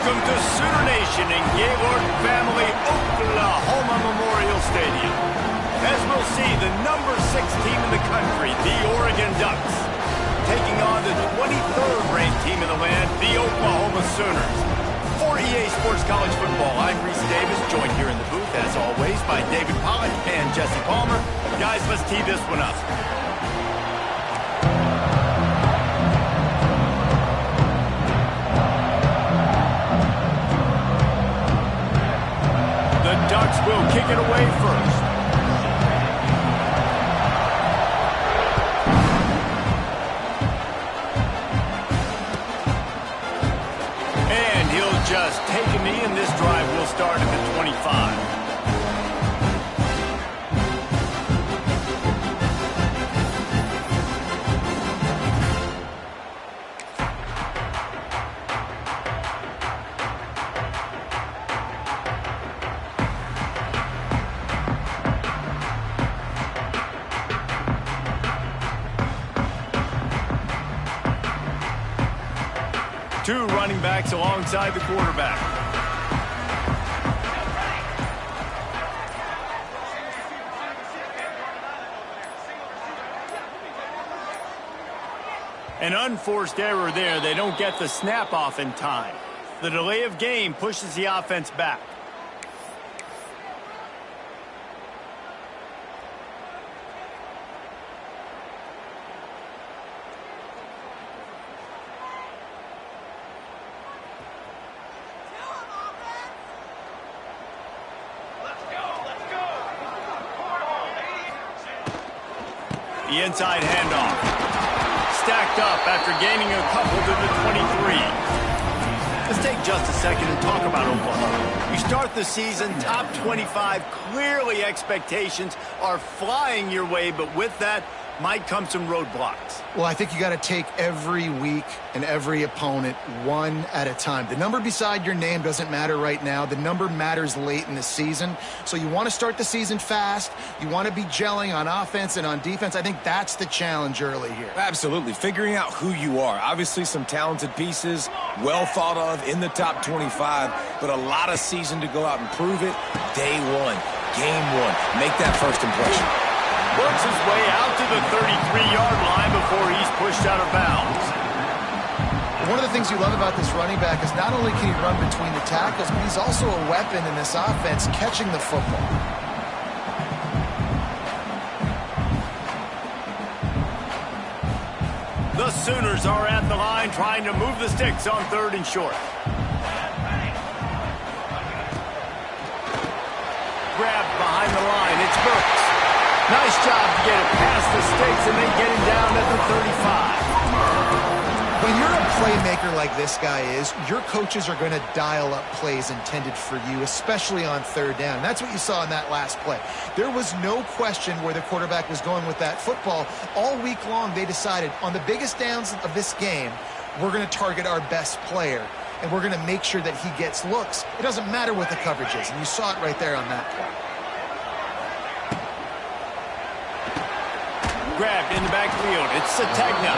Welcome to Sooner Nation in Gaylord Family Oklahoma Memorial Stadium. As we'll see, the number 6 team in the country, the Oregon Ducks, taking on the 23rd ranked team in the land, the Oklahoma Sooners. For EA Sports College Football, I'm Reese Davis, joined here in the booth, as always, by David Pollock and Jesse Palmer. Guys, let's tee this one up. Ducks will kick it away first. And he'll just take a knee, and this drive will start at the 25. Two running backs alongside the quarterback. An unforced error there. They don't get the snap off in time. The delay of game pushes the offense back. The inside handoff. Stacked up after gaining a couple to the 23. Let's take just a second and talk about Oklahoma. You start the season top 25. Clearly expectations are flying your way, but with that might come some roadblocks. Well, I think you got to take every week and every opponent one at a time. The number beside your name doesn't matter right now. The number matters late in the season. So you want to start the season fast. You want to be gelling on offense and on defense. I think that's the challenge early here. Absolutely. Figuring out who you are. Obviously some talented pieces, well thought of in the top 25, but a lot of season to go out and prove it. Day one, game one. Make that first impression. Works his way out to the 33-yard line before he's pushed out of bounds. One of the things you love about this running back is not only can he run between the tackles, but he's also a weapon in this offense catching the football. The Sooners are at the line trying to move the sticks on 3rd and short. Grabbed behind the line. It's Burks. Nice job to get it past the sticks, and they get him down at the 35. When you're a playmaker like this guy is, your coaches are going to dial up plays intended for you, especially on 3rd down. That's what you saw in that last play. There was no question where the quarterback was going with that football. All week long, they decided on the biggest downs of this game, we're going to target our best player, and we're going to make sure that he gets looks. It doesn't matter what the coverage is, and you saw it right there on that play. Grabbed in the backfield. It's Sategna.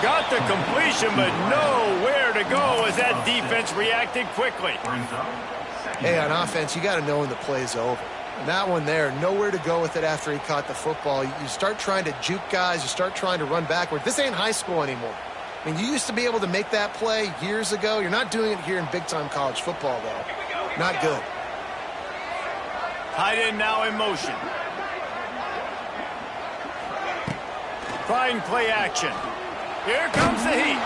Got the completion, but nowhere to go as that defense reacted quickly. Hey, on offense, you got to know when the play's over. And that one there, nowhere to go with it after he caught the football. You start trying to juke guys. You start trying to run backward. This ain't high school anymore. I mean, you used to be able to make that play years ago. You're not doing it here in big-time college football, though. Not good. Tight end now in motion. Trying play action. Here comes the heat.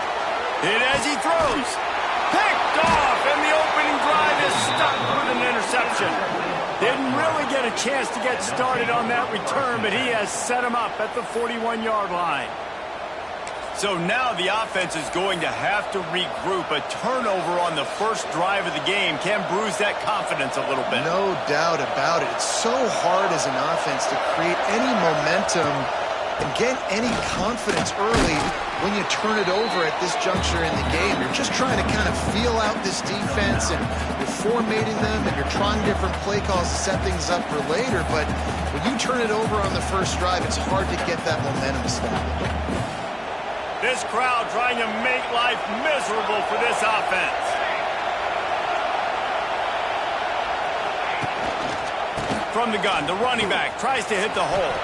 Hit as he throws. Picked off, and the opening drive is stopped with an interception. Didn't really get a chance to get started on that return, but he has set him up at the 41-yard line. So now the offense is going to have to regroup. A turnover on the first drive of the game can bruise that confidence a little bit. No doubt about it. It's so hard as an offense to create any momentum and get any confidence early when you turn it over at this juncture in the game. You're just trying to kind of feel out this defense, and you're formatting them, and you're trying different play calls to set things up for later. But when you turn it over on the first drive, it's hard to get that momentum established. This crowd trying to make life miserable for this offense. from the gun. The running back tries to hit the hole.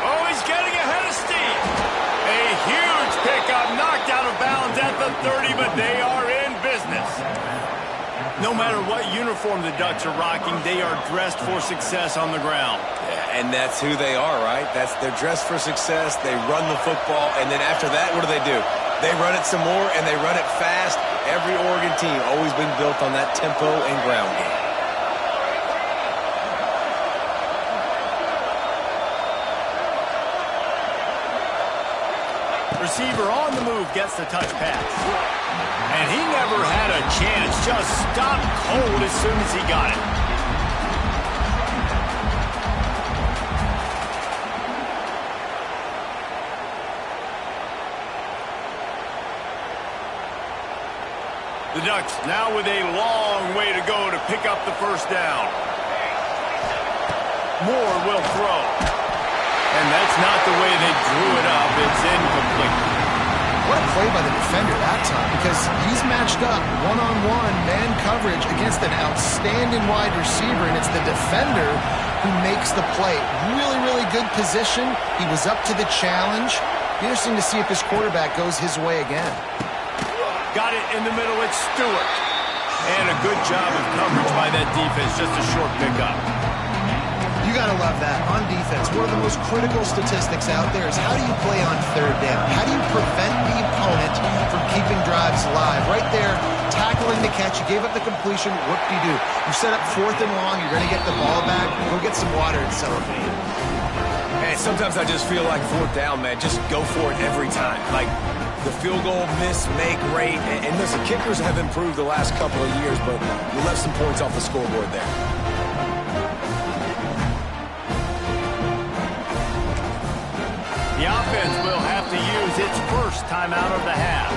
Oh, he's getting ahead of steam. A huge pickup, knocked out of bounds at the 30, but they are in business. No matter what uniform the Ducks are rocking, they are dressed for success on the ground. Yeah, and that's who they are, right? They're dressed for success. They run the football, and then after that, what do? They run it some more, and they run it fast. Every Oregon team always been built on that tempo and ground game. Receiver on the move gets the touch pass. And he never had a chance. Just stopped cold as soon as he got it. The Ducks now with a long way to go to pick up the first down. Moore will throw. And that's not the way they drew it up. It's incomplete. What a play by the defender that time, because he's matched up one-on-one man coverage against an outstanding wide receiver, and it's the defender who makes the play. Really, really good position. He was up to the challenge. Be interesting to see if his quarterback goes his way again. Got it in the middle. It's Stewart. And a good job of coverage by that defense. Just a short pickup. You got to love that. On defense, one of the most critical statistics out there is how do you play on third down? How do you prevent the opponent from keeping drives alive? Right there, tackling the catch. You gave up the completion. Whoop-de-doo. You set up 4th and long. You're going to get the ball back. Go get some water and celebrate. Hey, sometimes I just feel like 4th down, man. Just go for it every time. Like the field goal, miss, make, rate. And listen, kickers have improved the last couple of years, but you left some points off the scoreboard there. The offense will have to use its first timeout of the half.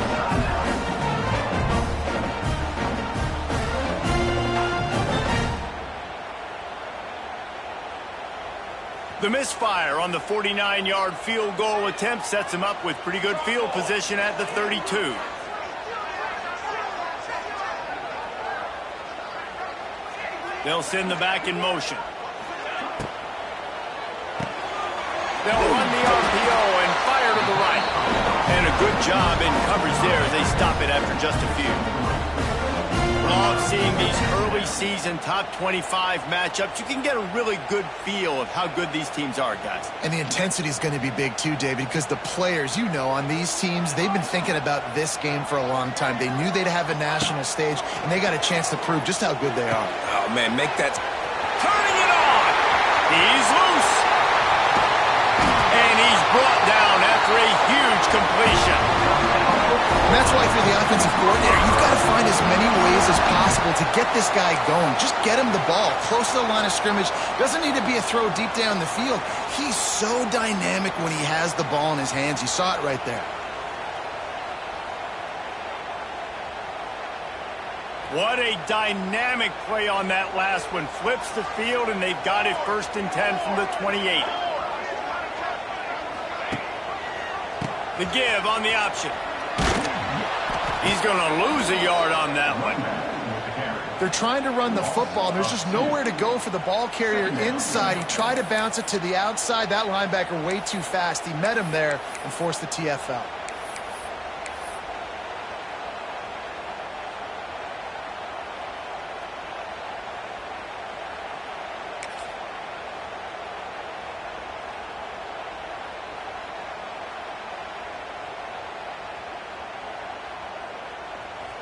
The misfire on the 49-yard field goal attempt sets him up with pretty good field position at the 32. They'll send the back in motion. They'll run the RPO and fire to the right. And a good job in coverage there as they stop it after just a few. Love seeing these early season top 25 matchups. You can get a really good feel of how good these teams are, guys. And the intensity is going to be big too, David, because the players, you know, on these teams, they've been thinking about this game for a long time. They knew they'd have a national stage, and they got a chance to prove just how good they are. Oh, man, make that. Turning it on. He's loose. And he's brought down after a huge completion. And that's why, if you're the offensive coordinator, you've got to find as many ways as possible to get this guy going. Just get him the ball close to the line of scrimmage. Doesn't need to be a throw deep down the field. He's so dynamic when he has the ball in his hands. You saw it right there. What a dynamic play on that last one. Flips the field, and they've got it 1st and 10 from the 28. The give on the option. He's going to lose a yard on that one. They're trying to run the football. There's just nowhere to go for the ball carrier inside. He tried to bounce it to the outside. That linebacker way too fast. He met him there and forced the TFL.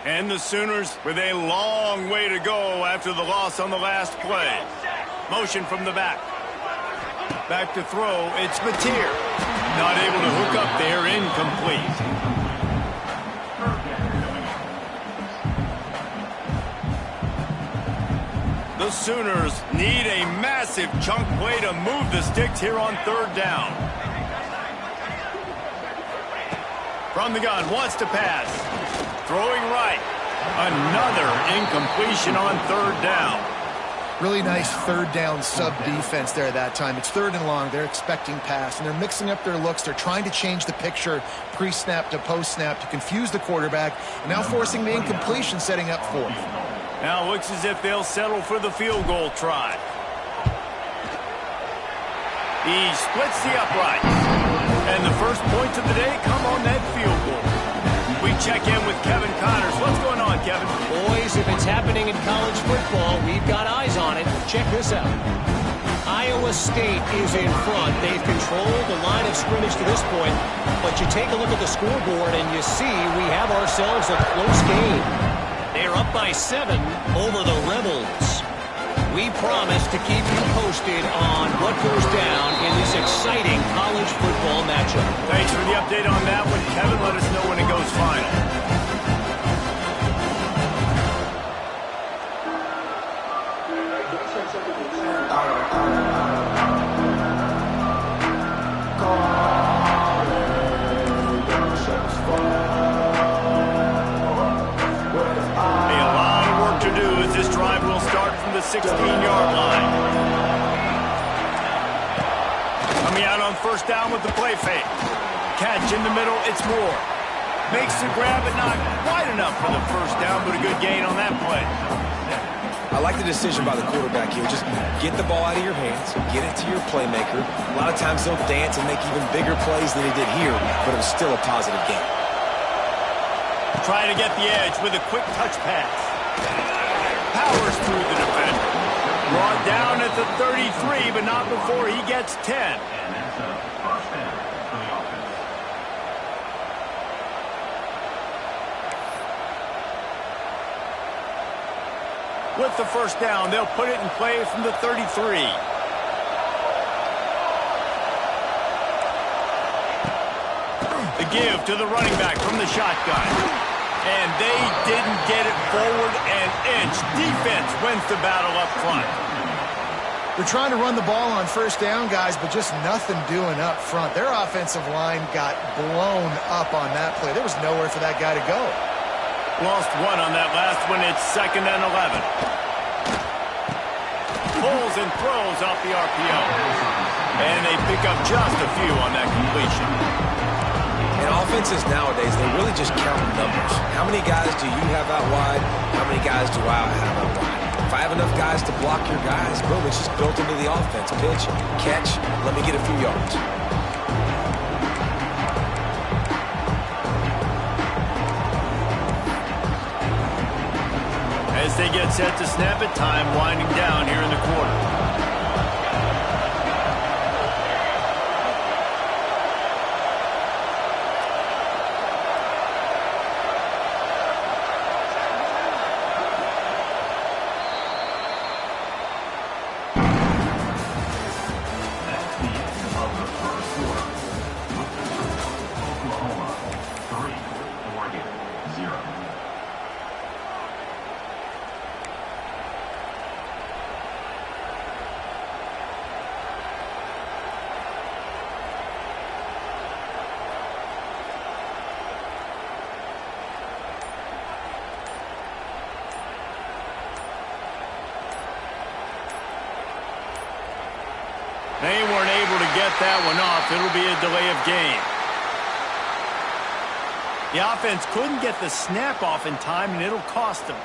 And the Sooners with a long way to go after the loss on the last play. Motion from the back. Back to throw. It's Mateer. Not able to hook up there. Incomplete. The Sooners need a massive chunk play to move the sticks here on 3rd down. From the gun, wants to pass. Throwing right. Another incompletion on 3rd down. Really nice 3rd down sub-defense there that time. It's 3rd and long. They're expecting pass, and they're mixing up their looks. They're trying to change the picture pre-snap to post-snap to confuse the quarterback, and now forcing the incompletion, setting up 4th. Now it looks as if they'll settle for the field goal try. He splits the uprights. And the first points of the day come on that field goal. We check in with Kevin Connors. What's going on, Kevin? Boys, if it's happening in college football, we've got eyes on it. Check this out. Iowa State is in front. They've controlled the line of scrimmage to this point. But you take a look at the scoreboard and you see we have ourselves a close game. They're up by 7 over the Rebels. We promise to keep you posted on what goes down in this exciting college football matchup. Thanks for the update on that one, Kevin. Let us know when it goes final. Hey, a lot of work to do as this drive will start from the 16-yard line. Coming out on first down with the play fake. Catch in the middle, it's Moore. Makes the grab, but not quite enough for the first down, but a good gain on that play. I like the decision by the quarterback here. Just get the ball out of your hands, get it to your playmaker. A lot of times they'll dance and make even bigger plays than he did here, but it was still a positive game. Trying to get the edge with a quick touch pass. Powers through the defender. Brought down at the 33, but not before he gets 10. With the first down, they'll put it in play from the 33. The give to the running back from the shotgun. And they didn't get it forward an inch. Defense wins the battle up front. They're trying to run the ball on first down, guys, but just nothing doing up front. Their offensive line got blown up on that play. There was nowhere for that guy to go. Lost one on that last one. It's 2nd and 11. Pulls and throws off the RPO. And they pick up just a few on that completion. In offenses nowadays, they really just count numbers. How many guys do you have out wide? How many guys do I have out wide? If I have enough guys to block your guys, boom, it's just built into the offense. Pitch, catch, let me get a few yards. As they get set to snap it, time winding down here in the quarter. They weren't able to get that one off. It'll be a delay of game. The offense couldn't get the snap off in time, and it'll cost them.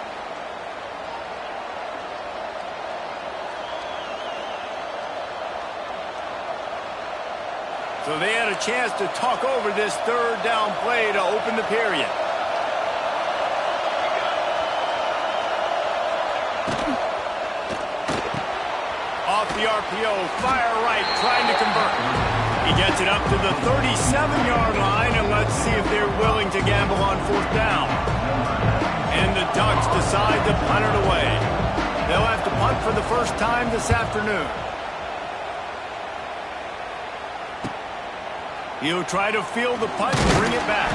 So they had a chance to talk over this third down play to open the period. Off the RPO, fire right, trying to convert. He gets it up to the 37-yard line, and let's see if they're willing to gamble on fourth down. And the Ducks decide to punt it away. They'll have to punt for the first time this afternoon. He'll try to field the punt and bring it back.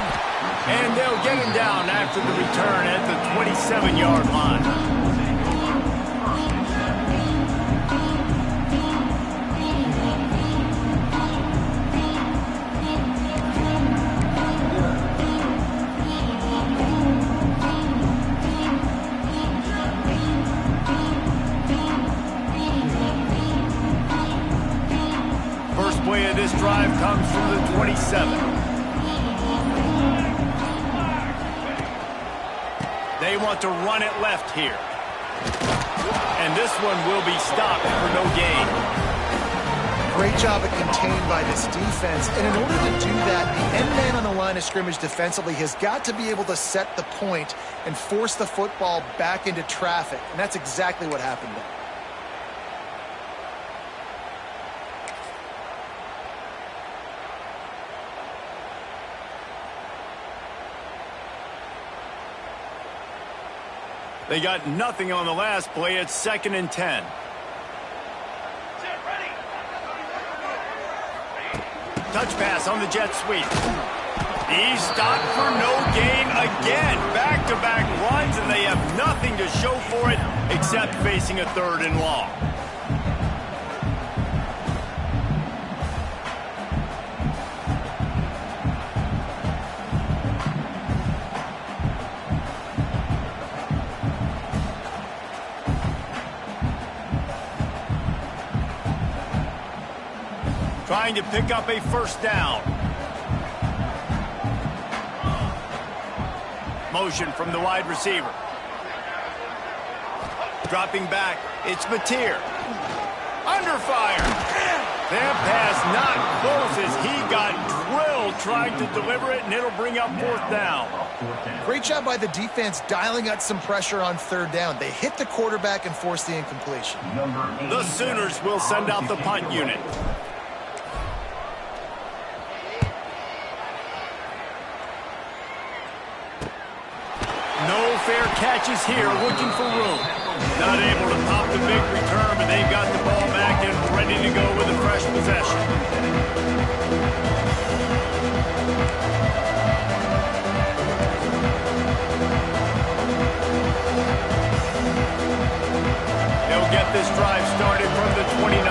And they'll get him down after the return at the 27-yard line. Play of this drive comes from the 27. They want to run it left here. And this one will be stopped for no gain. Great job at contained by this defense. And in order to do that, the end man on the line of scrimmage defensively has got to be able to set the point and force the football back into traffic. And that's exactly what happened there. They got nothing on the last play. It's 2nd and 10. Touch pass on the jet sweep. He's stopped for no gain again. Back-to-back runs, and they have nothing to show for it except facing a 3rd and long. Trying to pick up a 1st down. Motion from the wide receiver. Dropping back, it's Mateer. Under fire. That pass not close as he got drilled trying to deliver it, and it'll bring up 4th down. Great job by the defense dialing out some pressure on 3rd down. They hit the quarterback and forced the incompletion. The Sooners will send out the punt unit. No fair catches here, looking for room. Not able to pop the big return, but they've got the ball back and ready to go with a fresh possession. They'll get this drive started from the 29.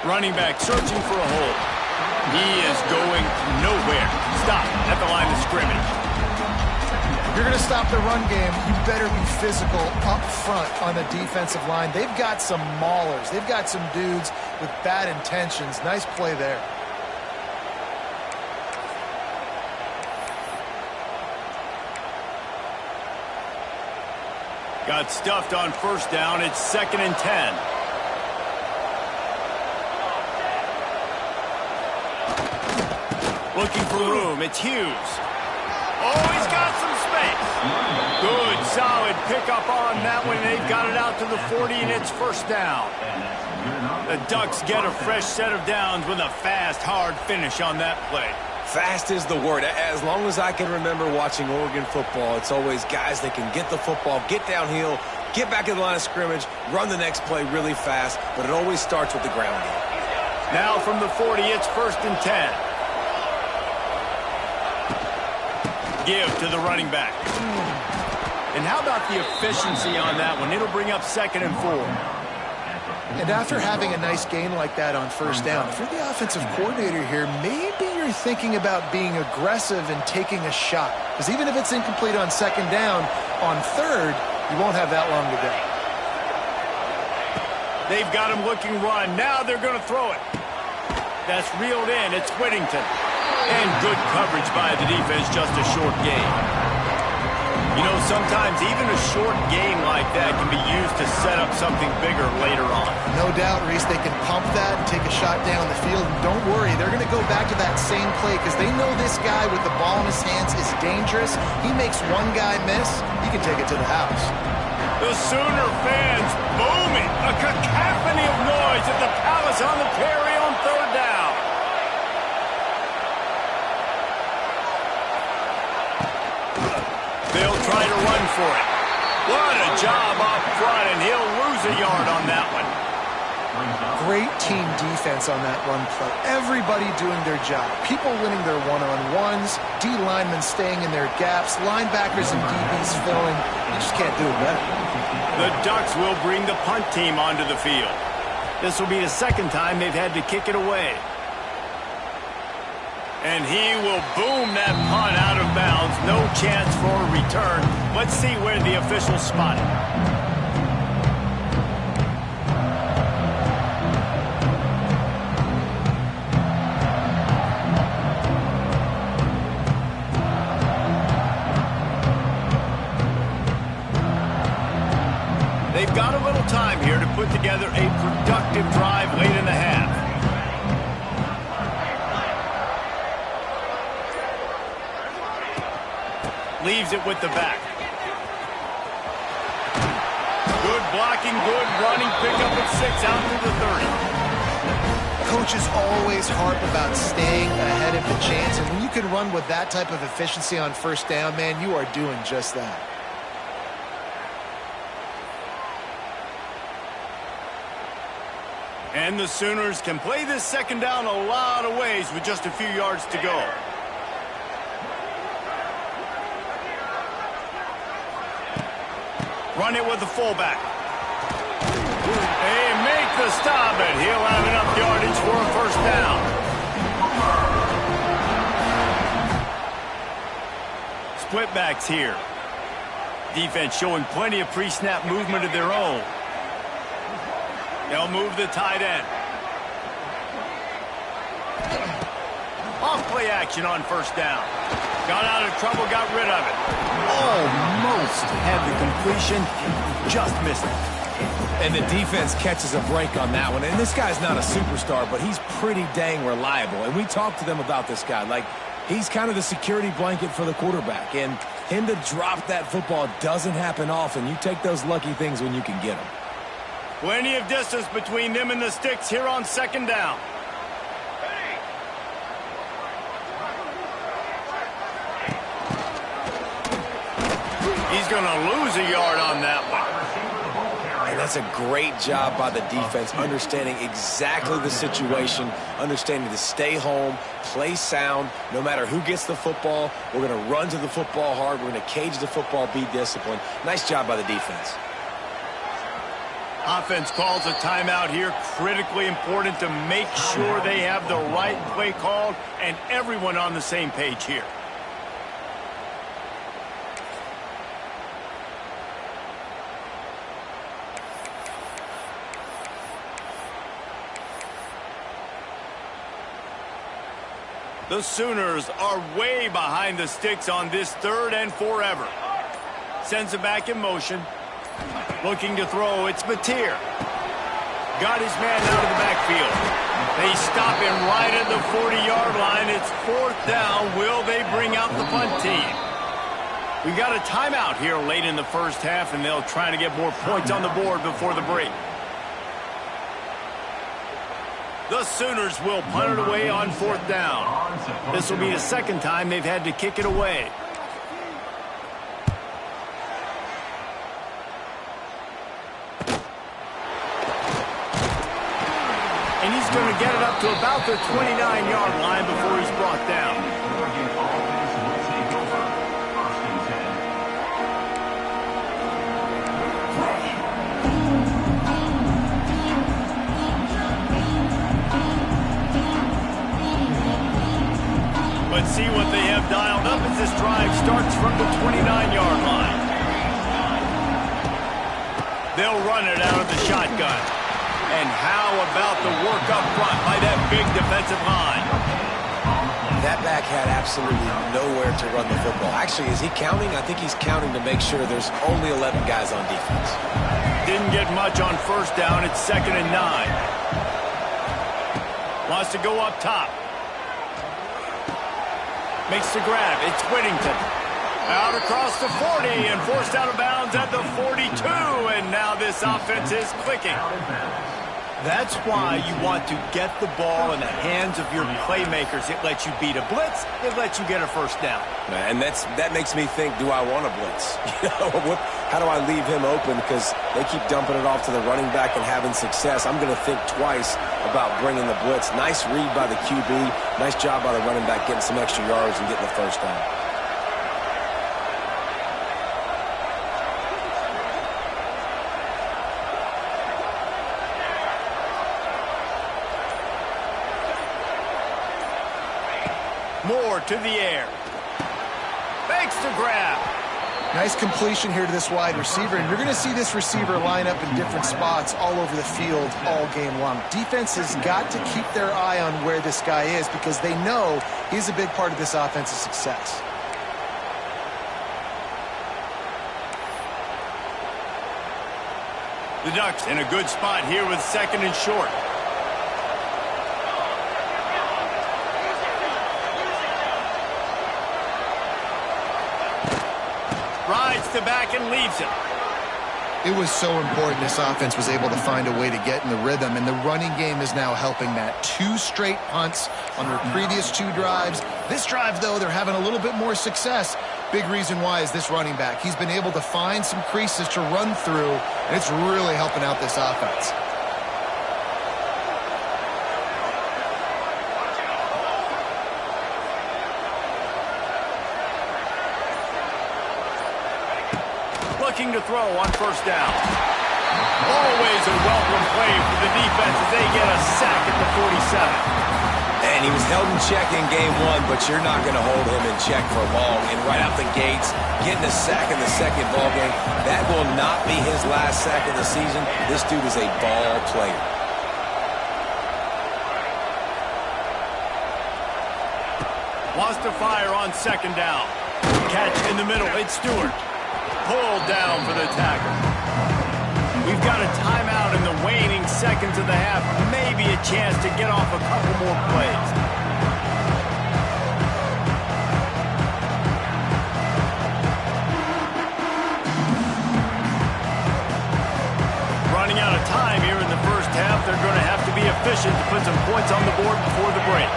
Running back searching for a hole. He is going nowhere. Stop at the line of scrimmage. If you're going to stop the run game, you better be physical up front on the defensive line. They've got some maulers. They've got some dudes with bad intentions. Nice play there. Got stuffed on 1st down. It's 2nd and 10. Looking for room. It's Hughes. Oh, he's got some space. Good, solid pickup on that one. They've got it out to the 40, and it's 1st down. The Ducks get a fresh set of downs with a fast, hard finish on that play. Fast is the word. As long as I can remember watching Oregon football, it's always guys that can get the football, get downhill, get back in the line of scrimmage, run the next play really fast, but it always starts with the ground game. Now from the 40, it's 1st and 10. Give to the running back. And how about the efficiency on that one? It'll bring up 2nd and 4. And after having a nice gain like that on 1st down, if you're the offensive coordinator here, maybe you're thinking about being aggressive and taking a shot. Because even if it's incomplete on 2nd down, on 3rd, you won't have that long to go. They've got him looking run. Now they're going to throw it. That's reeled in. It's Whittington. And good coverage by the defense, just a short gain. You know, sometimes even a short game like that can be used to set up something bigger later on. No doubt, Reese, they can pump that and take a shot down the field. And don't worry, they're going to go back to that same play because they know this guy with the ball in his hands is dangerous. He makes one guy miss, he can take it to the house. The Sooner fans booming. A cacophony of noise at the Palace on the Prairie on 3rd down. They'll try to run for it. What a job up front, and he'll lose a yard on that one. Great team defense on that run play. Everybody doing their job. People winning their one-on-ones, D linemen staying in their gaps, linebackers and DBs filling. You just can't do it better. The Ducks will bring the punt team onto the field. This will be the 2nd time they've had to kick it away. And he will boom that punt out of bounds. No chance for a return. Let's see where the officials spot it. They've got a little time here to put together a productive drive late in the half. Leaves it with the back. Good blocking, good running, pick up at 6 out to the 30. Coaches always harp about staying ahead of the chance, and when you can run with that type of efficiency on first down, man, you are doing just that. And the Sooners can play this second down a lot of ways with just a few yards to go. Run it with the fullback. They make the stop, and he'll have enough yardage for a first down. Split backs here. Defense showing plenty of pre-snap movement of their own. They'll move the tight end. Off play action on first down. Got out of trouble, got rid of it. Almost had the completion, just missed it. And the defense catches a break on that one. And this guy's not a superstar, but he's pretty dang reliable. And we talked to them about this guy. Like, he's kind of the security blanket for the quarterback. And him to drop that football doesn't happen often. You take those lucky things when you can get them. Plenty of distance between them and the sticks here on second down. He's going to lose a yard on that one. And that's a great job by the defense, understanding exactly the situation, understanding to stay home, play sound. No matter who gets the football, we're going to run to the football hard. We're going to cage the football, be disciplined. Nice job by the defense. Offense calls a timeout here. Critically important to make sure they have the right play called and everyone on the same page here. The Sooners are way behind the sticks on this third and forever. Sends it back in motion. Looking to throw, it's Mateer. Got his man out of the backfield. They stop him right at the 40-yard line. It's fourth down. Will they bring out the punt team? We got a timeout here late in the first half, and they'll try to get more points on the board before the break. The Sooners will punt it away on fourth down. This will be the second time they've had to kick it away. And he's going to get it up to about the 29-yard line before he's brought down. Let's see what they have dialed up as this drive starts from the 29-yard line. They'll run it out of the shotgun. And how about the work up front by that big defensive line? That back had absolutely nowhere to run the football. Actually, is he counting? I think he's counting to make sure there's only 11 guys on defense. Didn't get much on first down. It's 2nd and 9. Wants to go up top. Makes the grab. It's Whittington. Out across the 40 and forced out of bounds at the 42. And now this offense is clicking. That's why you want to get the ball in the hands of your playmakers. It lets you beat a blitz. It lets you get a first down. And that makes me think, do I want a blitz? How do I leave him open? Because they keep dumping it off to the running back and having success. I'm going to think twice about bringing the blitz. Nice read by the QB. Nice job by the running back getting some extra yards and getting the first down. Moore to the air. Makes the grab. Nice completion here to this wide receiver, and you're going to see this receiver line up in different spots all over the field all game long. Defense has got to keep their eye on where this guy is because they know he's a big part of this offense's success. The Ducks in a good spot here with 2nd and short. Rides to back and leaves it. It was so important this offense was able to find a way to get in the rhythm, and the running game is now helping that. 2 straight punts on their previous 2 drives. This drive, though, they're having a little bit more success. Big reason why is this running back. He's been able to find some creases to run through, and it's really helping out this offense. Looking to throw on 1st down. Always a welcome play for the defense as they get a sack at the 47. And he was held in check in game 1, but you're not going to hold him in check for long. And right out the gates, getting a sack in the 2nd ball game, that will not be his last sack of the season. This dude is a ball player. Wants to fire on 2nd down. Catch in the middle. It's Stewart. Pulled down for the tackle. We've got a timeout in the waning seconds of the half. Maybe a chance to get off a couple more plays. Running out of time here in the 1st half. They're going to have to be efficient to put some points on the board before the break.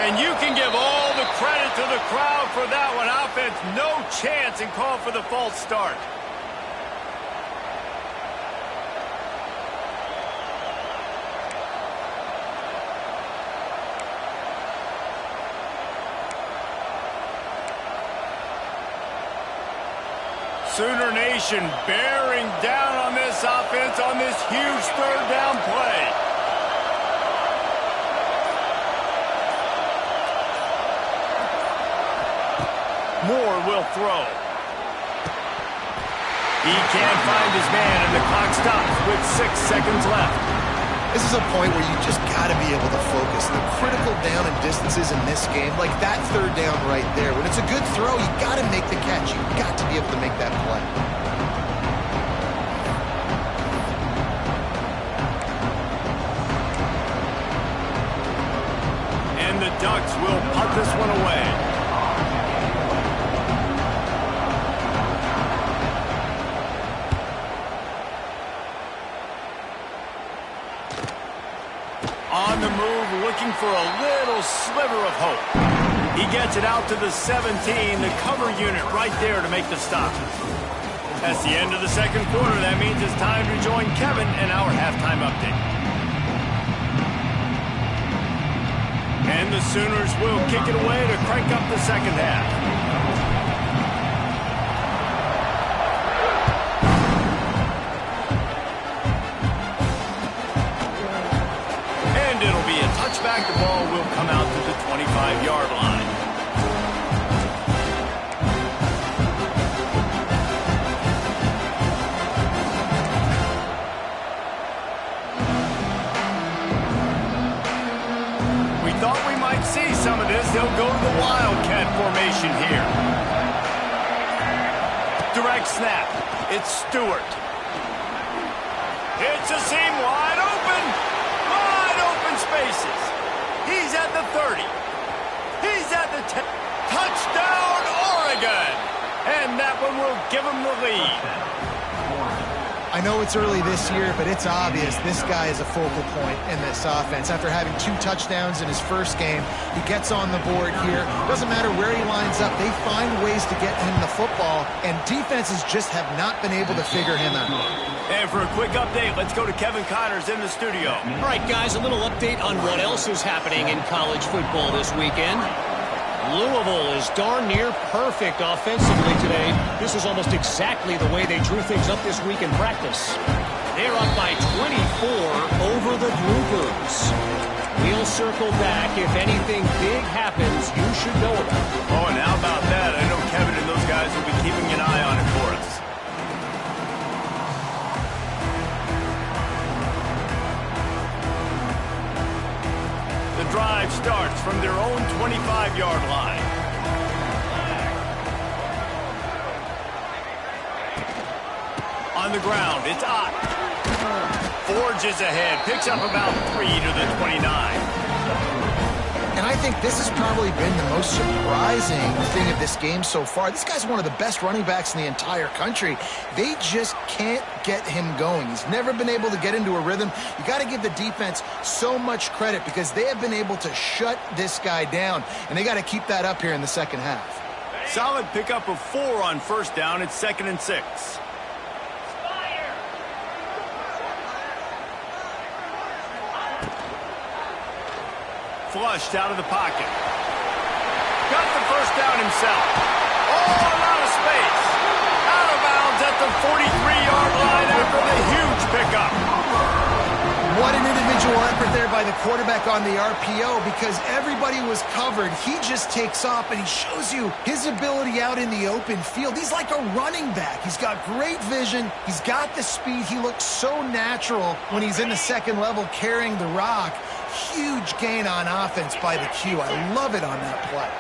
And you can give all the credit to the crowd for that one. Offense, no chance, and call for the false start. Sooner Nation bearing down on this offense on this huge 3rd down play. Moore will throw. He can't find his man, and the clock stops with 6 seconds left. This is a point where you just got to be able to focus. The critical down and distances in this game, like that 3rd down right there. When it's a good throw, you got to make the catch. You've got to be able to make that play. And the Ducks will punt this one away. On the move, looking for a little sliver of hope. He gets it out to the 17, the cover unit right there to make the stop. That's the end of the 2nd quarter. That means it's time to join Kevin and our halftime update. And the Sooners will kick it away to crank up the 2nd half. It'll be a touchback. The ball will come out to the 25-yard line. We thought we might see some of this. They'll go to the Wildcat formation here. Direct snap. It's Stewart. It's a seam wide open. Spaces. He's at the 30. He's at the 10. Touchdown, Oregon! And that one will give him the lead. I know it's early this year, but it's obvious this guy is a focal point in this offense. After having 2 touchdowns in his 1st game, he gets on the board here. Doesn't matter where he lines up, they find ways to get him the football, and defenses just have not been able to figure him out. And for a quick update, let's go to Kevin Connors in the studio. All right, guys, a little update on what else is happening in college football this weekend. Louisville is darn near perfect offensively today. This is almost exactly the way they drew things up this week in practice. They're up by 24 over the Bluebirds. We'll circle back. If anything big happens, you should know about it. Oh, and how about that? I know Kevin and those guys will be keeping an eye on it for us. The drive starts from their own 25-yard line. On the ground, it's Ott. Forges ahead, picks up about 3 to the 29. And I think this has probably been the most surprising thing of this game so far. This guy's one of the best running backs in the entire country. They just can't get him going. He's never been able to get into a rhythm. You got to give the defense so much credit because they have been able to shut this guy down, and they got to keep that up here in the second half. Solid pickup of 4 on first down. It's 2nd and 6. Flushed out of the pocket. Got the first down himself. Oh, a lot of space. Out of bounds at the 43-yard line after the huge pickup. What an individual effort there by the quarterback on the RPO because everybody was covered. He just takes off, and he shows you his ability out in the open field. He's like a running back. He's got great vision. He's got the speed. He looks so natural when he's in the second level carrying the rock. Huge gain on offense by the Q. I love it on that play.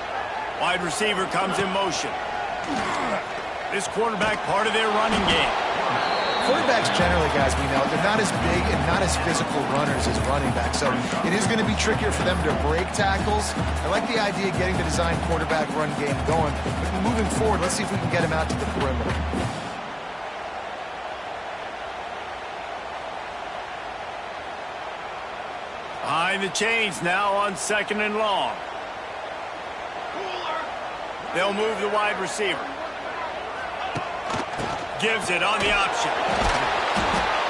Wide receiver comes in motion. This quarterback part of their running game. Quarterbacks generally, guys, we know, they're not as big and not as physical runners as running backs, so it is going to be trickier for them to break tackles. I like the idea of getting the design quarterback run game going. But moving forward, let's see if we can get him out to the perimeter. Behind the chains now on 2nd and long. They'll move the wide receiver. Gives it on the option.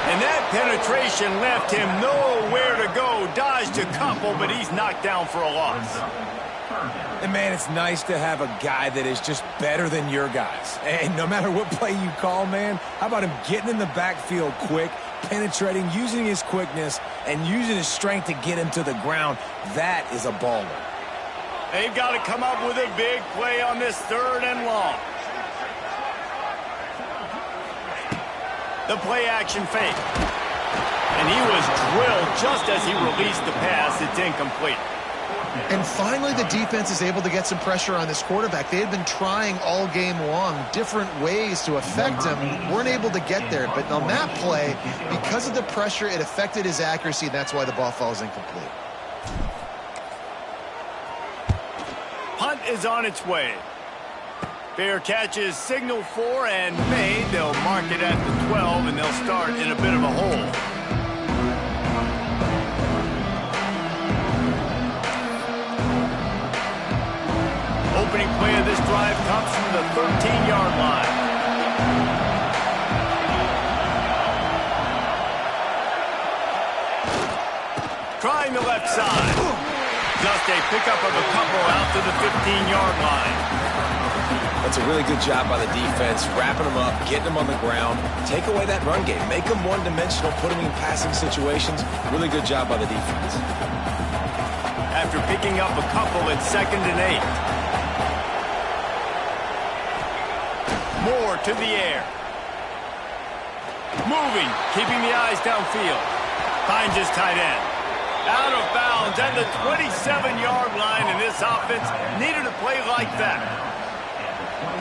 And that penetration left him nowhere to go. Dodged a couple, but he's knocked down for a loss. And, man, it's nice to have a guy that is just better than your guys. And no matter what play you call, man, how about him getting in the backfield quick, penetrating, using his quickness, and using his strength to get him to the ground. That is a baller. They've got to come up with a big play on this 3rd and long. The play action fake. And he was drilled just as he released the pass. It's incomplete. And finally, the defense is able to get some pressure on this quarterback. They had been trying all game long different ways to affect him. Weren't able to get there. But on that play, because of the pressure, it affected his accuracy, and that's why the ball falls incomplete. Punt is on its way. Fair catch is signaled for and made. They'll mark it at the 12, and they'll start in a bit of a hole. Opening play of this drive comes from the 13-yard line. Trying the left side. Just a pickup of a couple out to the 15-yard line. That's a really good job by the defense, wrapping them up, getting them on the ground, take away that run game, make them one-dimensional, put them in passing situations. Really good job by the defense. After picking up a couple, it's 2nd and 8. Moore to the air. Moving, keeping the eyes downfield. Finds his tight end. Out of bounds at the 27-yard line, and this offense needed a play like that.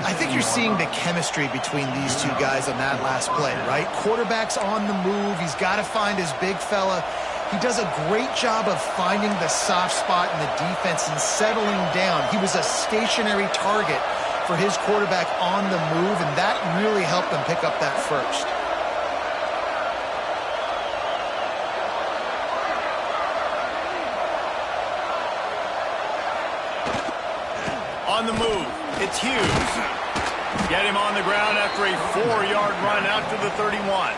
I think you're seeing the chemistry between these two guys on that last play, right? Quarterback's on the move. He's got to find his big fella. He does a great job of finding the soft spot in the defense and settling down. He was a stationary target for his quarterback on the move, and that really helped him pick up that first. On the move, it's Hughes. Get him on the ground after a 4-yard run out to the 31.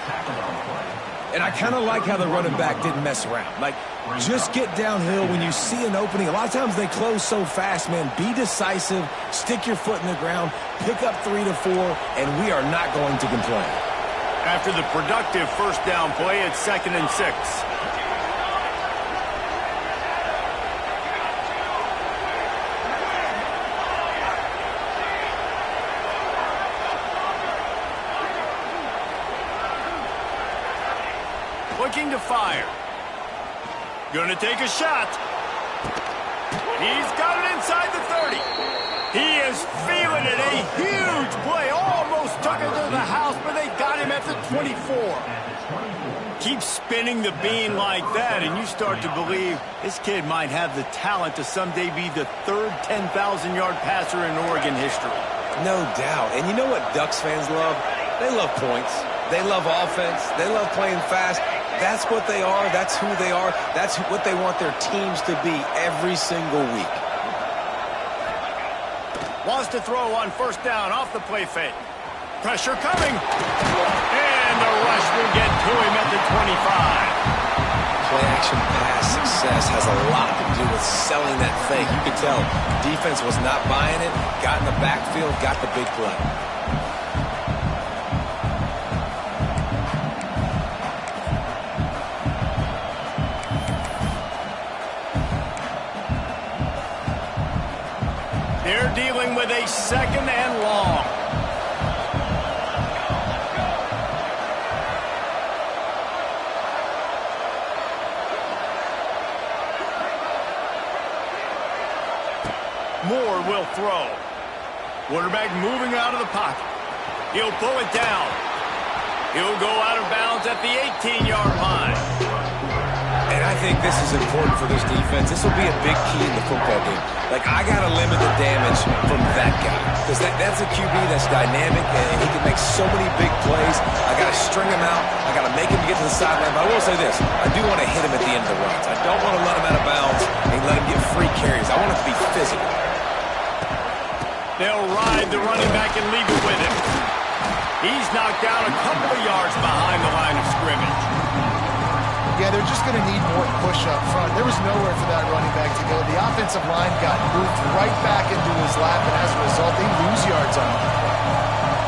And I kind of like how the running back didn't mess around. Like, just get downhill when you see an opening. A lot of times they close so fast, man. Be decisive, stick your foot in the ground, pick up 3 to 4, and we are not going to complain. After the productive first down play, it's 2nd and 6. Looking to fire. Gonna take a shot. He's got it inside the 30. He is feeling it. A huge play, almost took it to the house, but they got him at the 24. Keep spinning the bean like that, and you start to believe this kid might have the talent to someday be the third 10,000-yard passer in Oregon history. No doubt. And you know what Ducks fans love? They love points. They love offense. They love playing fast. That's what they are. That's who they are. That's what they want their teams to be every single week. Wants to throw on first down off the play fake. Pressure coming. And the rush will get to him at the 25. Play action pass success has a lot to do with selling that fake. You could tell defense was not buying it, got in the backfield, got the big play. They're dealing with a second and long. Moore will throw. Quarterback moving out of the pocket. He'll pull it down. He'll go out of bounds at the 18-yard line. And I think this is important for this defense. This will be a big key in the football game. Like, I got to limit the damage from that guy. Because that's a QB that's dynamic, and he can make so many big plays. I got to string him out. I got to make him get to the sideline. But I will say this. I do want to hit him at the end of the runs. I don't want to let him out of bounds and let him get free carries. I want it to be physical. They'll ride the running back and leave it with him. He's knocked down a couple of yards behind the line of scrimmage. Yeah, they're just going to need more push up front. There was nowhere for that running back to go. The offensive line got moved right back into his lap, and as a result, they lose yards on him.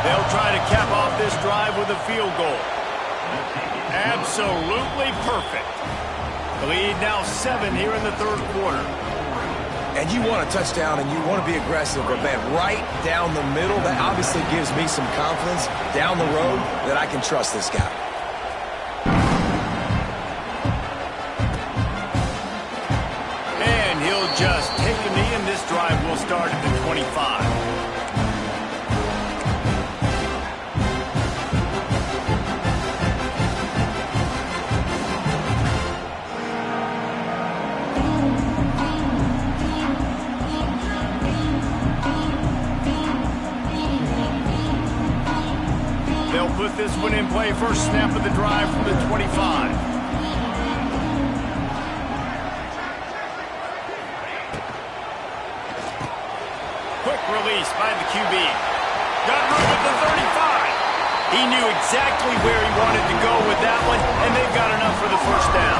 They'll try to cap off this drive with a field goal. Absolutely perfect. The lead now 7 here in the third quarter. And you want a touchdown and you want to be aggressive, but man, right down the middle, that obviously gives me some confidence down the road that I can trust this guy. And he'll just take a knee, and this drive will start at the 25. They'll put this one in play. First snap of the drive from the 25. Quick release by the QB. Got room at the 35. He knew exactly where he wanted to go with that one, and they've got enough for the first down.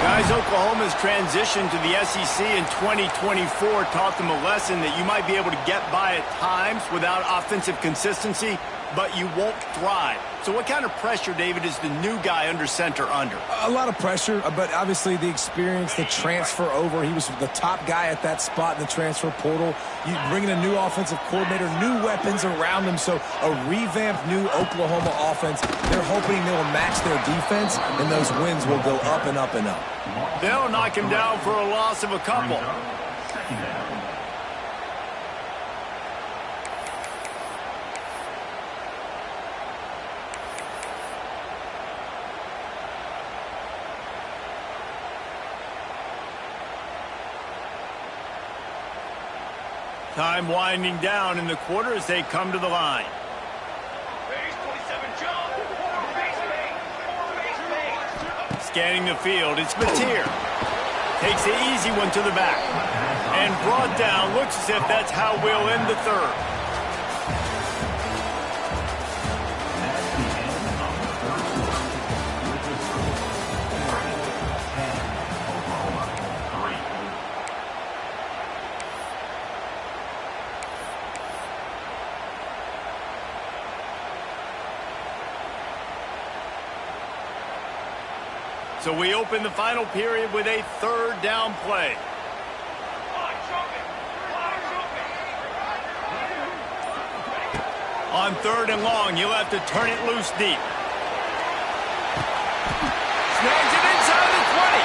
Guys, Oklahoma's transition to the SEC in 2024 taught them a lesson that you might be able to get by at times without offensive consistency, but you won't thrive. So what kind of pressure, David, is the new guy under center under? A lot of pressure, but obviously the experience, the transfer over. He was the top guy at that spot in the transfer portal. You bring in a new offensive coordinator, new weapons around him. So a revamped new Oklahoma offense. They're hoping they will match their defense, and those wins will go up and up and up. They'll knock him down for a loss of a couple. Time winding down in the quarter as they come to the line. Scanning the field, it's Mateer. Takes the easy one to the back. And brought down, looks as if that's how we'll end the third. So we open the final period with a third down play. On third and long, you'll have to turn it loose deep. Snags it inside the 20.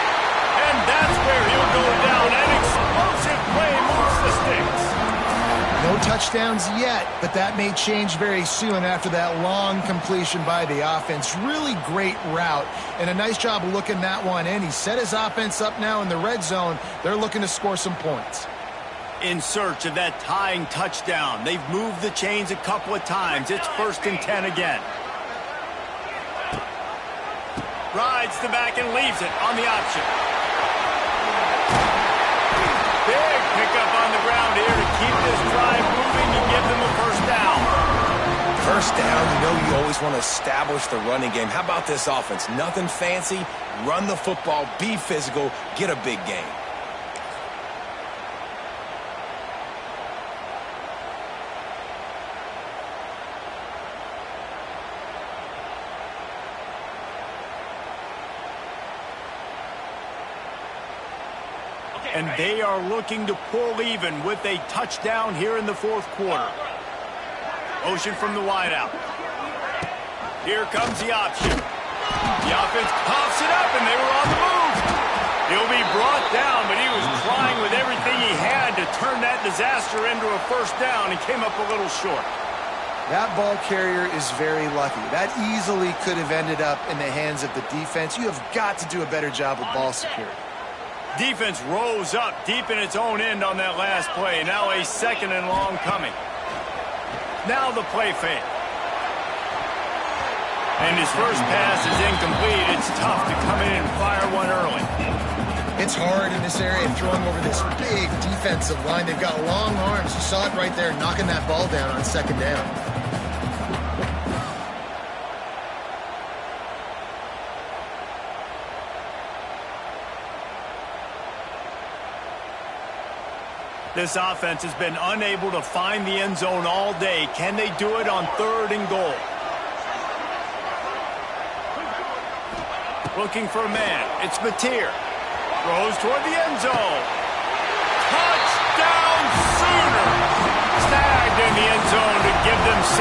And that's where he'll go down. An explosive play moves the sticks. No touchdowns yet, but that may change very soon after that long completion by the offense. Really great route, and a nice job of looking that one in. He set his offense up now in the red zone. They're looking to score some points. In search of that tying touchdown. They've moved the chains a couple of times. It's 1st and 10 again. Rides the back and leaves it on the option. Big pickup on the ground here to keep this drive moving and give them a 1st down. 1st down, you know you always want to establish the running game. How about this offense? Nothing fancy. Run the football, be physical, get a big gain. And they are looking to pull even with a touchdown here in the 4th quarter. Motion from the wideout. Here comes the option. The offense pops it up, and they were on the move. He'll be brought down, but he was trying with everything he had to turn that disaster into a 1st down and came up a little short. That ball carrier is very lucky. That easily could have ended up in the hands of the defense. You have got to do a better job with ball security. Defense rose up deep in its own end on that last play. Now a 2nd and long coming. Now the play fake. And his first pass is incomplete. It's tough to come in and fire one early. It's hard in this area throwing over this big defensive line. They've got long arms. You saw it right there, knocking that ball down on 2nd down. This offense has been unable to find the end zone all day. Can they do it on 3rd and goal? Looking for a man. It's Mateer. Throws toward the end zone. Touchdown Sooner! Snagged in the end zone to give them 6.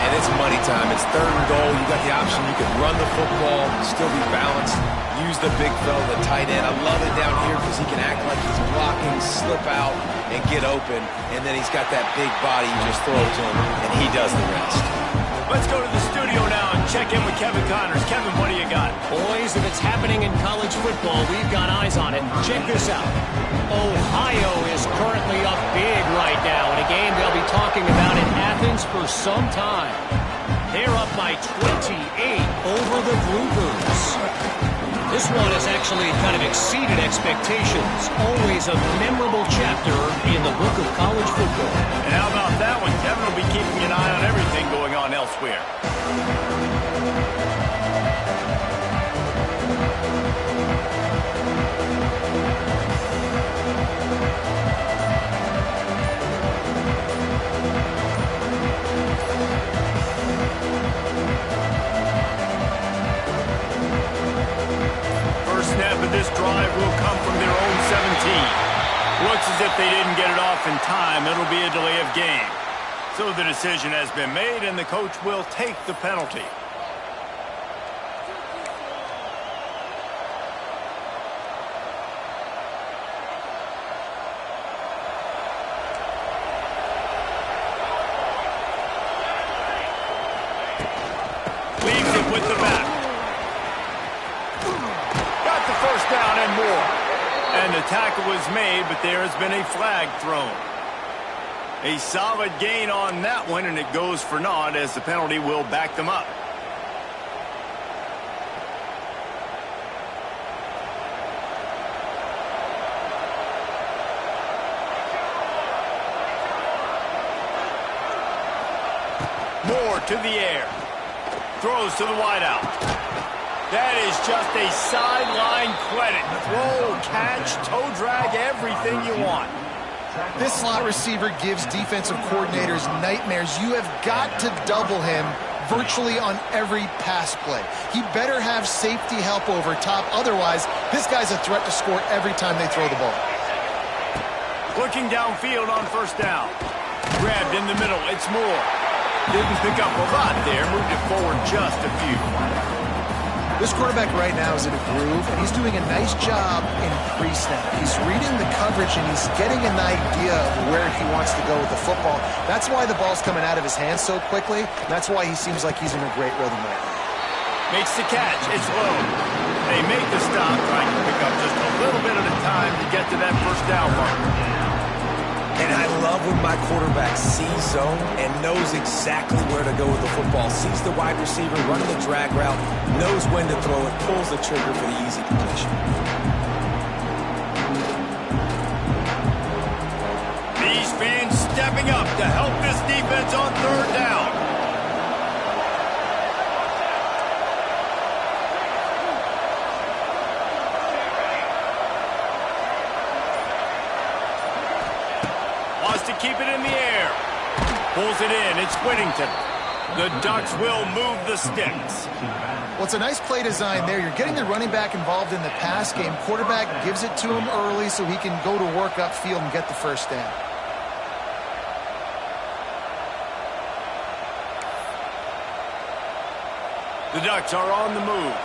And it's money time. It's 3rd and goal. You got the option. You can run the football, still be balanced. Use the big fella, the tight end. I love it down here because he can act like he's blocking, slip out, and get open. And then he's got that big body he just throws in, and he does the rest. Let's go to the studio now and check in with Kevin Connors. Kevin, what do you got? Boys, if it's happening in college football, we've got eyes on it. Check this out. Ohio is currently up big right now in a game they'll be talking about in Athens for some time. They're up by 28 over the Goobers. This one has actually kind of exceeded expectations. Always a memorable chapter in the book of college football. And how about that one? Kevin will be keeping an eye on everything going on elsewhere. Snap of this drive will come from their own 17. Looks as if they didn't get it off in time. It'll be a delay of game. So the decision has been made, and the coach will take the penalty. Leaves it with the back. First down and more. And the tackle was made, but there has been a flag thrown. A solid gain on that one, and it goes for naught as the penalty will back them up. Moore to the air. Throws to the wideout. That is just a sideline credit. Throw, catch, toe drag, everything you want. This slot receiver gives defensive coordinators nightmares. You have got to double him virtually on every pass play. He better have safety help over top. Otherwise, this guy's a threat to score every time they throw the ball. Looking downfield on 1st down. Grabbed in the middle. It's Moore. Didn't pick up a lot there. Moved it forward just a few. This quarterback right now is in a groove, and he's doing a nice job in pre-snap. He's reading the coverage, and he's getting an idea of where he wants to go with the football. That's why the ball's coming out of his hands so quickly. That's why he seems like he's in a great rhythm right now. Makes the catch. It's low. They make the stop, trying to pick up just a little bit at a time to get to that first down mark. And I love when my quarterback sees zone and knows exactly where to go with the football. Sees the wide receiver running the drag route, knows when to throw it, pulls the trigger for the easy completion. These fans stepping up to help this defense on third down. To keep it in the air. Pulls it in. It's Whittington. The Ducks will move the sticks. Well, it's a nice play design there. You're getting the running back involved in the pass game. Quarterback gives it to him early so he can go to work upfield and get the first down. The Ducks are on the move.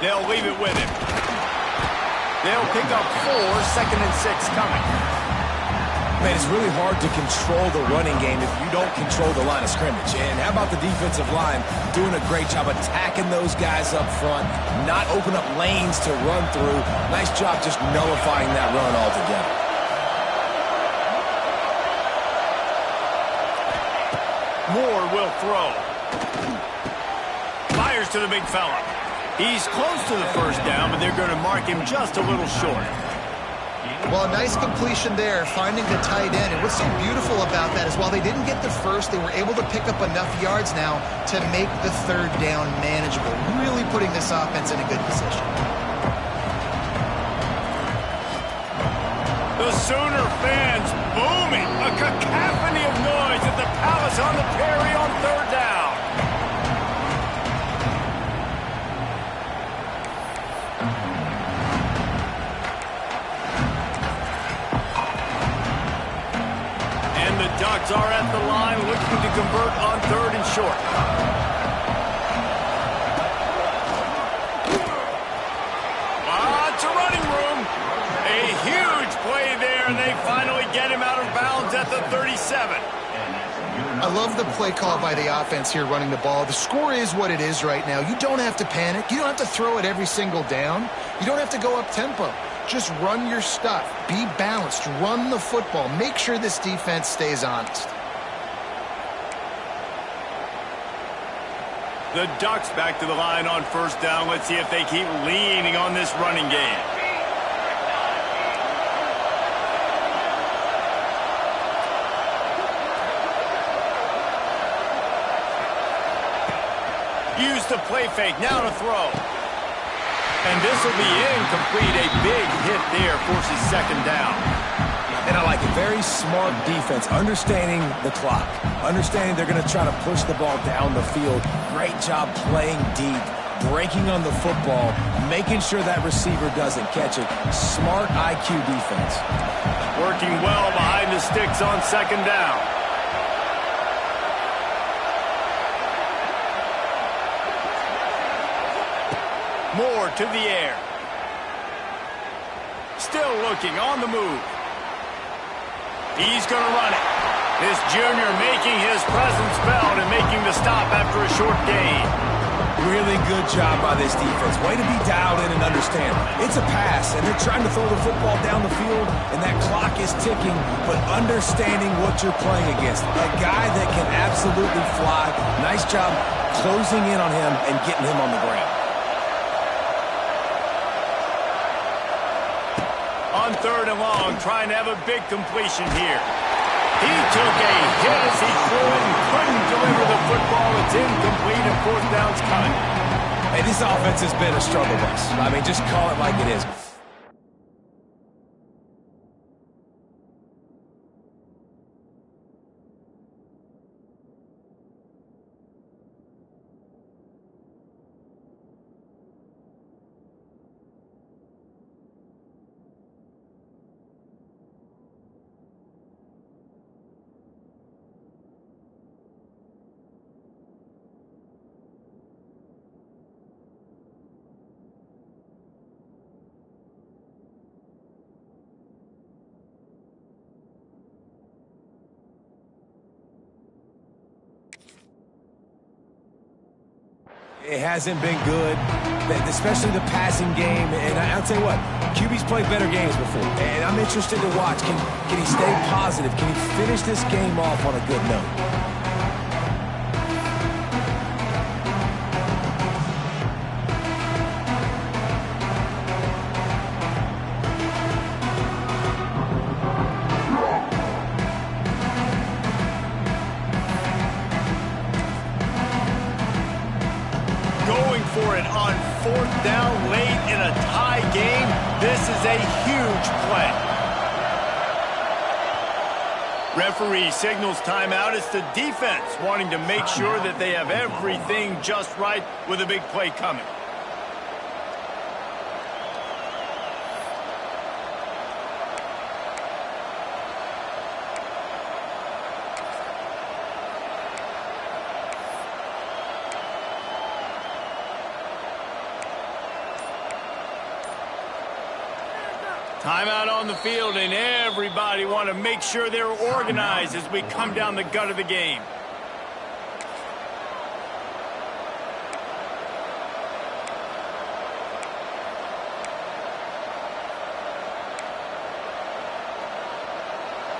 They'll leave it with him. They'll pick up 4, 2nd and 6 coming. Man, it's really hard to control the running game if you don't control the line of scrimmage. And how about the defensive line doing a great job attacking those guys up front, not open up lanes to run through. Nice job just nullifying that run altogether. Moore will throw. Fires to the big fella. He's close to the first down, but they're going to mark him just a little short. Well, a nice completion there, finding the tight end. And what's so beautiful about that is while they didn't get the first, they were able to pick up enough yards now to make the third down manageable, really putting this offense in a good position. The Sooner fans booming, a cacophony of noise at the Palace on the Prairie on third down. Ducks are at the line looking to convert on 3rd and short. Lots of running room. A huge play there, and they finally get him out of bounds at the 37. I love the play call by the offense here running the ball. The score is what it is right now. You don't have to panic. You don't have to throw it every single down. You don't have to go up tempo. Just run your stuff. Be balanced. Run the football. Make sure this defense stays honest. The Ducks back to the line on first down. Let's see if they keep leaning on this running game. Use the play fake. Now to throw. And this will be incomplete. A big hit there forces 2nd down. And I like it. Very smart defense, understanding the clock, understanding they're going to try to push the ball down the field. Great job playing deep, breaking on the football, making sure that receiver doesn't catch it. Smart IQ defense. Working well behind the sticks on 2nd down. Moore to the air. Still looking on the move. He's going to run it. This junior making his presence felt and making the stop after a short gain. Really good job by this defense. Way to be dialed in and understand. It's a pass, and they're trying to throw the football down the field, and that clock is ticking, but understanding what you're playing against. A guy that can absolutely fly. Nice job closing in on him and getting him on the ground. On 3rd and long, trying to have a big completion here. He took a hit as he threw it and couldn't deliver the football. It's incomplete and 4th down's coming. Hey, this offense has been a struggle bus. I mean, just call it like it is. It hasn't been good, especially the passing game. And I'll tell you what, QB's played better games before. And I'm interested to watch. Can he stay positive? Can he finish this game off on a good note? For it on 4th down late in a tie game. This is a huge play. Referee signals timeout. It's the defense wanting to make sure that they have everything just right with a big play coming. Timeout on the field, and everybody want to make sure they're organized as we come down the gut of the game.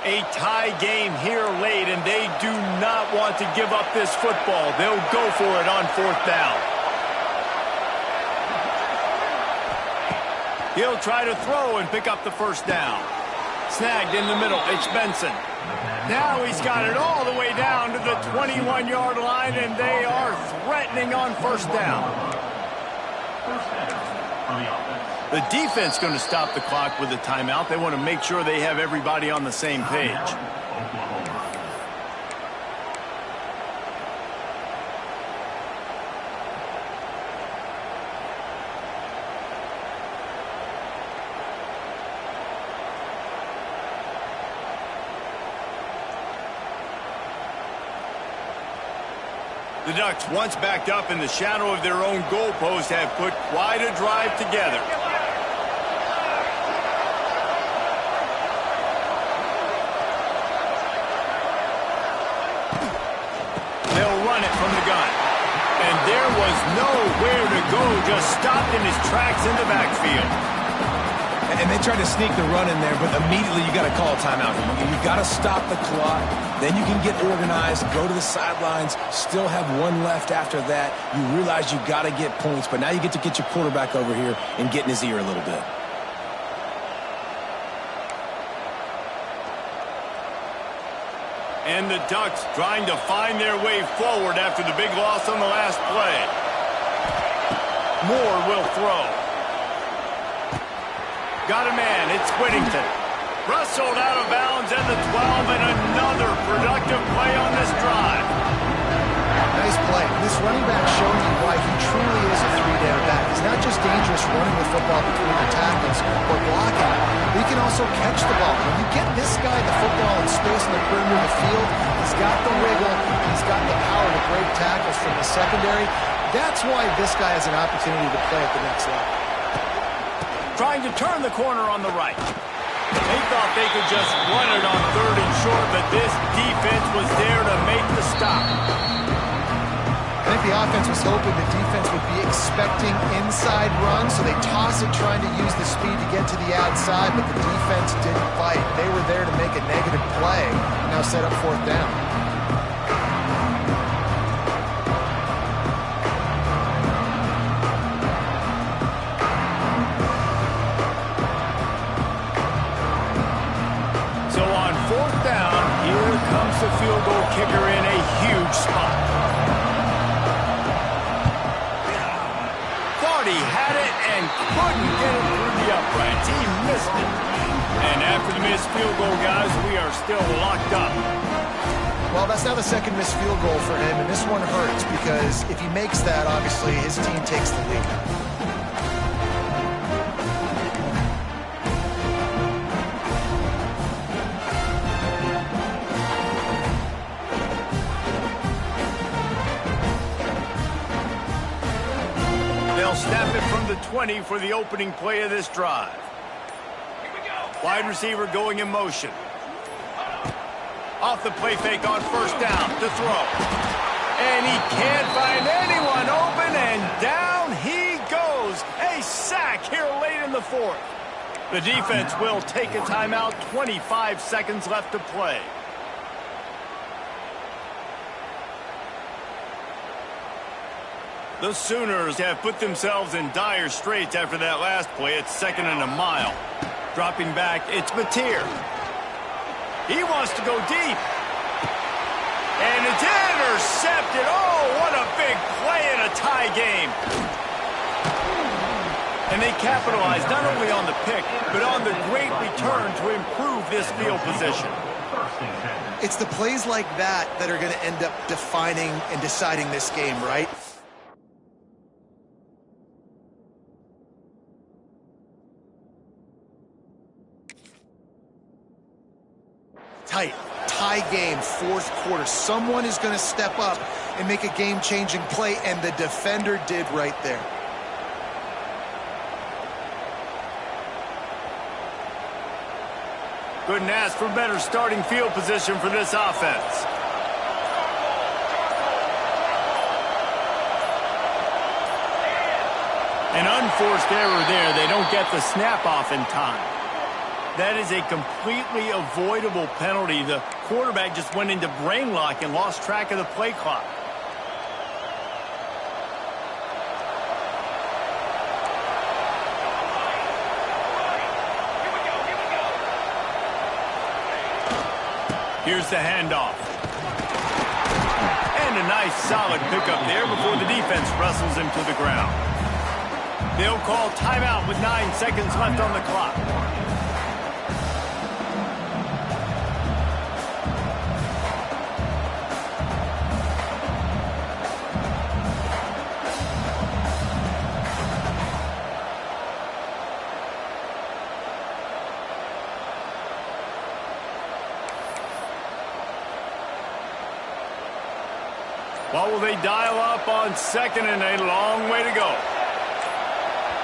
A tie game here late, and they do not want to give up this football. They'll go for it on 4th down. He'll try to throw and pick up the 1st down. Snagged in the middle. It's Benson. Now he's got it all the way down to the 21-yard line, and they are threatening on 1st down. The defense going to stop the clock with a timeout. They want to make sure they have everybody on the same page. The Ducks, once backed up in the shadow of their own goalpost, have put quite a drive together. They'll run it from the gun. And there was nowhere to go, just stopped in his tracks in the backfield. And they tried to sneak the run in there, but immediately you got to call a timeout. You got to stop the clock. Then you can get organized, go to the sidelines, still have one left after that. You realize you got to get points, but now you get to get your quarterback over here and get in his ear a little bit. And the Ducks trying to find their way forward after the big loss on the last play. Moore will throw. Got a man, it's Whittington. Wrestled out of bounds at the 12, and another productive play on this drive. Nice play. This running back showing you why he truly is a 3-down back. He's not just dangerous running the football between the tackles or blocking it, but he can also catch the ball. When you get this guy the football in space in the perimeter of the field, he's got the wiggle, he's got the power to break tackles from the secondary. That's why this guy has an opportunity to play at the next level. Trying to turn the corner on the right. They thought they could just run it on 3rd and short, but this defense was there to make the stop. I think the offense was hoping the defense would be expecting inside runs, so they toss it trying to use the speed to get to the outside, but the defense didn't fight. They were there to make a negative play, and now set up 4th down. The field goal kicker in a huge spot. Thought he had it and couldn't get it through the uprights. He missed it. And after the missed field goal, guys, we are still locked up. Well, that's now the second missed field goal for him, and this one hurts because if he makes that, obviously his team takes the lead. Snap it from the 20 for the opening play of this drive. Wide receiver going in motion. Off the play fake on 1st down to throw. And he can't find anyone open, and 4th. The defense will take a timeout. 25 seconds left to play. The Sooners have put themselves in dire straits after that last play. It's 2nd and a mile. Dropping back, it's Mateer. He wants to go deep. And it's intercepted. Oh, what a big play in a tie game. And they capitalized not only on the pick, but on the great return to improve this field position. It's the plays like that that are going to end up defining and deciding this game, right? Tight. Tie game, 4th quarter. Someone is going to step up and make a game-changing play, and the defender did right there. Couldn't ask for better starting field position for this offense. An unforced error there. They don't get the snap off in time. That is a completely avoidable penalty. The quarterback just went into brain lock and lost track of the play clock. Here's the handoff. And a nice solid pickup there before the defense wrestles him to the ground. They'll call timeout with 9 seconds left on the clock. What will they dial up on 2nd and a long way to go?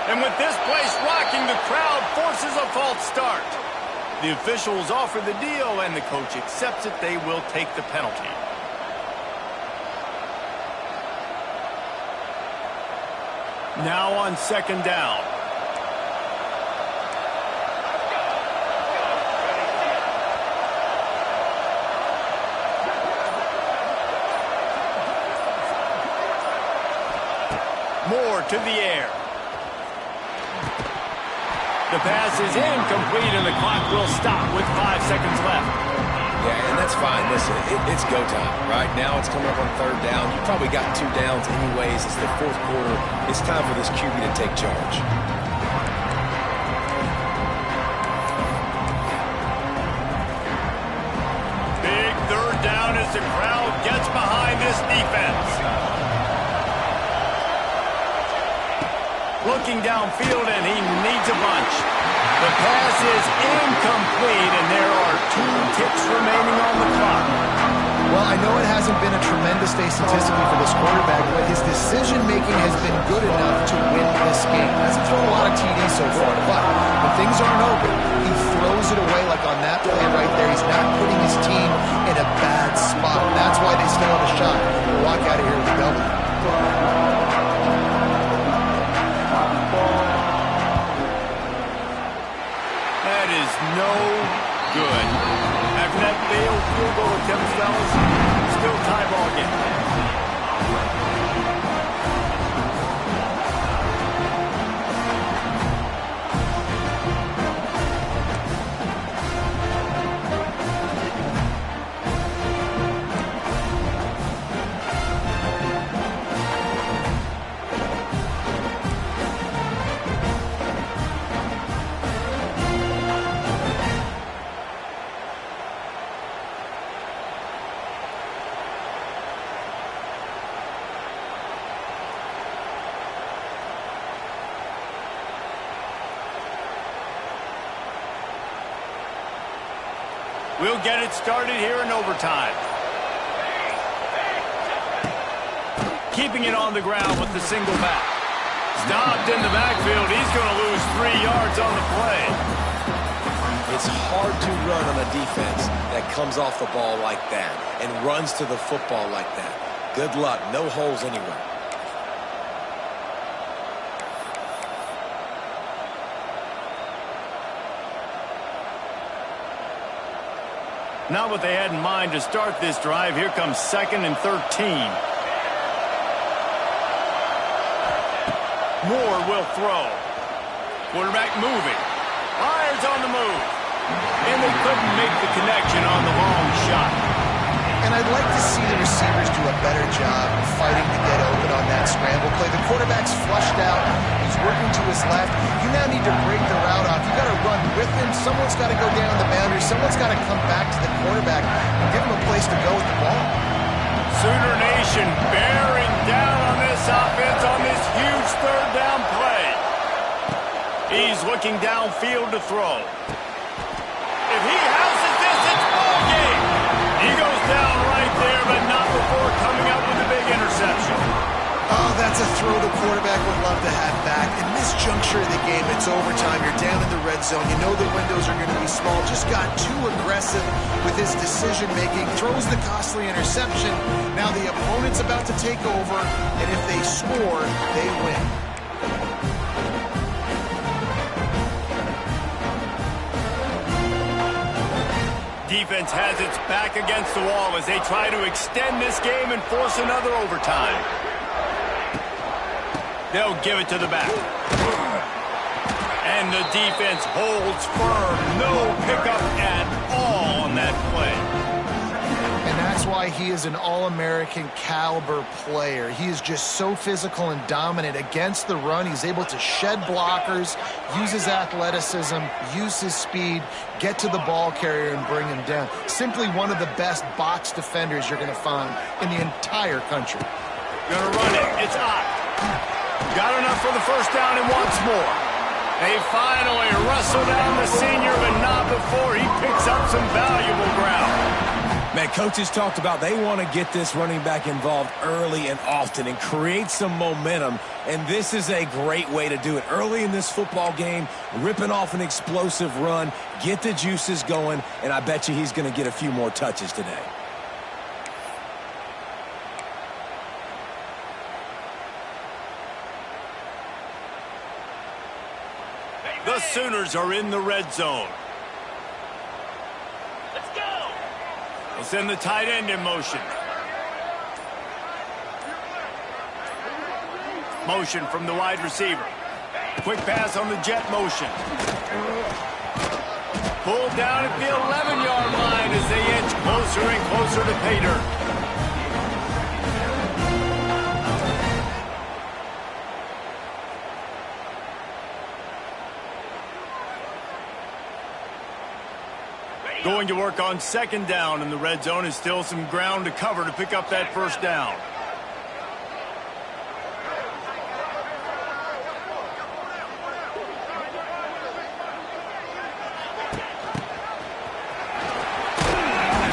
And with this place rocking, the crowd forces a false start. The officials offer the deal, and the coach accepts it. They will take the penalty. Now on 2nd down. Moore to the air. The pass is incomplete, and the clock will stop with 5 seconds left. Yeah, and that's fine. Listen, it's go time. Right now it's coming up on 3rd down. You probably got 2 downs anyways. It's the 4th quarter. It's time for this QB to take charge. Big 3rd down as the crowd gets behind this defense. Looking downfield, and he needs a bunch. The pass is incomplete, and there are 2 ticks remaining on the clock. Well, I know it hasn't been a tremendous day statistically for this quarterback, but his decision-making has been good enough to win this game. He hasn't thrown a lot of TDs so far, but when things aren't open, he throws it away like on that play right there. He's not putting his team in a bad spot. That's why they still have a shot to walk out of here with a W. That is no good. After that failed field goal attempt, fellas, still tie ball game. We'll get it started here in overtime. Keeping it on the ground with the single back. Stopped in the backfield. He's going to lose 3 yards on the play. It's hard to run on a defense that comes off the ball like that and runs to the football like that. Good luck. No holes anywhere. Not what they had in mind to start this drive. Here comes 2nd and 13. Moore will throw. Quarterback moving. Fires on the move. And they couldn't make the connection on the long shot. And I'd like to see the receivers do a better job fighting to get open on that scramble play. The quarterback's flushed out. He's working to his left. You now need to break the route off. You got to run with him. Someone's got to go down the boundary. Someone's got to come back to the quarterback and give him a place to go with the ball. Sooner Nation bearing down on this offense on this huge 3rd down play. He's looking downfield to throw. If he houses this, it's ball game. He goes down right there, but not before coming up with a big interception. Oh, that's a throw the quarterback would love to have back. In this juncture of the game, it's overtime. You're down in the red zone. You know the windows are going to be small. Just got too aggressive with his decision-making. Throws the costly interception. Now the opponent's about to take over, and if they score, they win. Defense has its back against the wall as they try to extend this game and force another overtime. They'll give it to the back. And the defense holds firm. No pickup at all on that play. And that's why he is an All-American caliber player. He is just so physical and dominant against the run. He's able to shed blockers, use his athleticism, use his speed, get to the ball carrier and bring him down. Simply one of the best box defenders you're going to find in the entire country. Gonna run it. It's Ott. Got enough for the 1st down and wants more. They finally wrestle down the senior, but not before he picks up some valuable ground. Man, coaches talked about they want to get this running back involved early and often and create some momentum, and this is a great way to do it. Early in this football game, ripping off an explosive run, get the juices going, and I bet you he's going to get a few more touches today. The Sooners are in the red zone. Let's go. They'll send the tight end in motion. Motion from the wide receiver. Quick pass on the jet motion. Pulled down at the 11-yard line as they inch closer and closer to pay dirt. Going to work on 2nd down in the red zone is still some ground to cover to pick up that 1st down.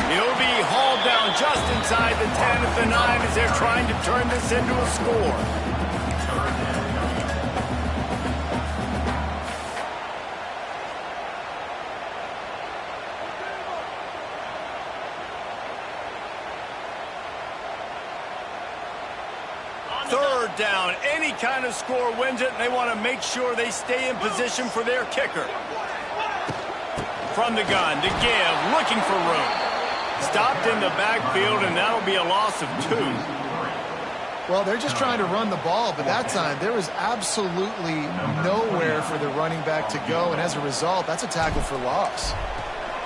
He'll be hauled down just inside the 10 at the 9 as they're trying to turn this into a score. Down. Any kind of score wins it, and they want to make sure they stay in position for their kicker. From the gun to give, looking for room. Stopped in the backfield, and that'll be a loss of 2. Well, they're just trying to run the ball, but that time there was absolutely nowhere for the running back to go, and as a result, that's a tackle for loss.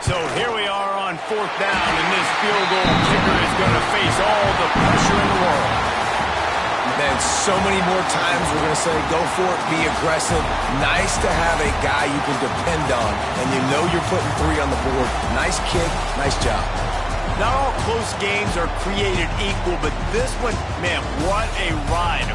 So here we are on 4th down, and this field goal kicker is going to face all the pressure in the world. And so many more times we're going to say, go for it, be aggressive. Nice to have a guy you can depend on, and you know you're putting 3 on the board. Nice kick, nice job. Not all close games are created equal, but this one, man, what a ride.